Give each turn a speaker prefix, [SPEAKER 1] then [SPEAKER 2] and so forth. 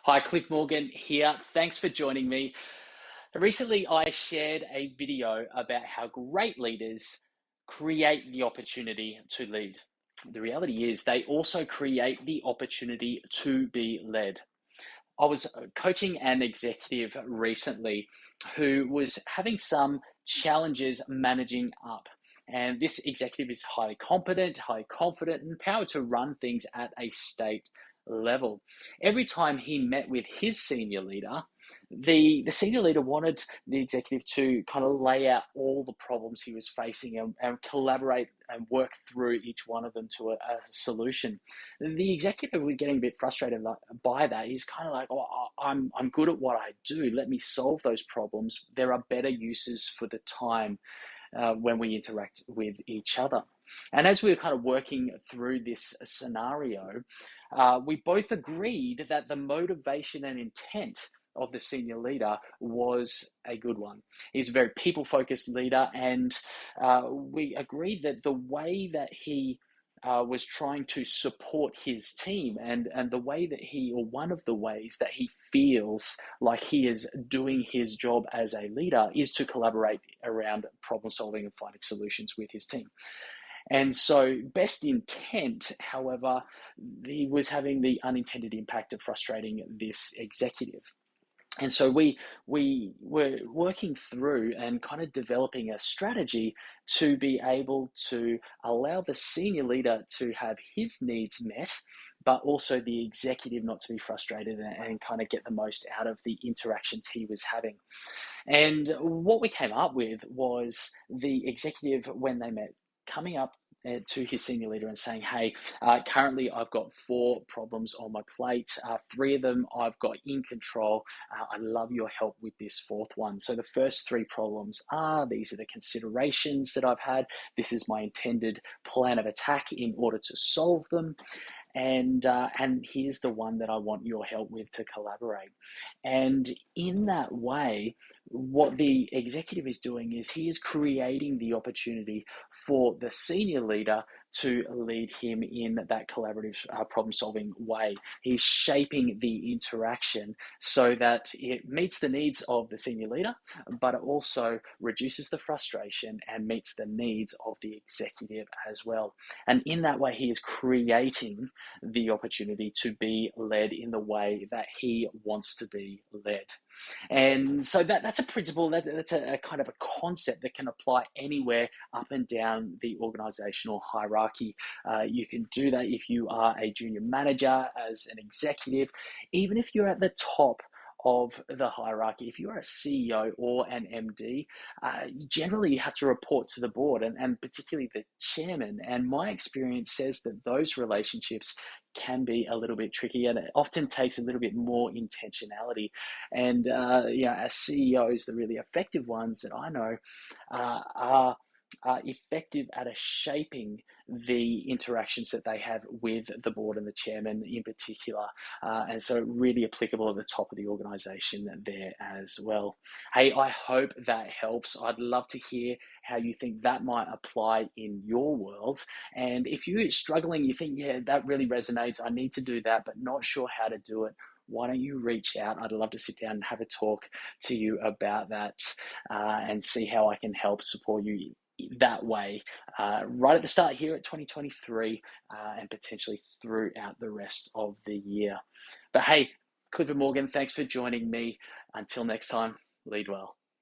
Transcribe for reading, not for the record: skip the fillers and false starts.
[SPEAKER 1] Hi, Cliff Morgan here. Thanks for joining me. Recently, I shared a video about how great leaders create the opportunity to lead. The reality is, they also create the opportunity to be led. I was coaching an executive recently who was having some challenges managing up. And this executive is highly competent, highly confident, and empowered to run things at a state level. Every time he met with his senior leader, the senior leader wanted the executive to kind of lay out all the problems he was facing and collaborate and work through each one of them to a solution. The executive was getting a bit frustrated by that. He's kind of like, "Oh, I'm good at what I do. Let me solve those problems. There are better uses for the time when we interact with each other." And as we were kind of working through this scenario, we both agreed that the motivation and intent of the senior leader was a good one. He's a very people focused leader, and we agreed that the way that he was trying to support his team and the way that he, or one of the ways that he feels like he is doing his job as a leader, is to collaborate around problem solving and finding solutions with his team. And so, best intent, however, he was having the unintended impact of frustrating this executive. And so we were working through and kind of developing a strategy to be able to allow the senior leader to have his needs met, but also the executive not to be frustrated and kind of get the most out of the interactions he was having. And what we came up with was the executive, when they met, coming up to his senior leader and saying, "Hey, currently I've got 4 problems on my plate. 3 of them I've got in control. I'd love your help with this fourth one. So the first 3 problems are, these are the considerations that I've had. This is my intended plan of attack in order to solve them. And here's the one that I want your help with to collaborate." And in that way, what the executive is doing is he is creating the opportunity for the senior leader to lead him in that collaborative problem solving way. He's shaping the interaction so that it meets the needs of the senior leader, but it also reduces the frustration and meets the needs of the executive as well. And in that way, he is creating the opportunity to be led in the way that he wants to be led. And so that's a principle, that's a kind of a concept that can apply anywhere up and down the organizational hierarchy. You can do that if you are a junior manager, as an executive, even if you're at the top of the hierarchy. If you're a CEO or an MD, generally you have to report to the board and particularly the chairman. And my experience says that those relationships can be a little bit tricky, and it often takes a little bit more intentionality. And as CEOs, the really effective ones that I know are effective at shaping the interactions that they have with the board and the chairman in particular. And so really applicable at the top of the organization there as well. Hey, I hope that helps. I'd love to hear how you think that might apply in your world. And if you're struggling, you think, yeah, that really resonates, I need to do that, but not sure how to do it, why don't you reach out? I'd love to sit down and have a talk to you about that and see how I can help support you that way, right at the start here at 2023 and potentially throughout the rest of the year. But hey, Clifford Morgan, thanks for joining me. Until next time, lead well.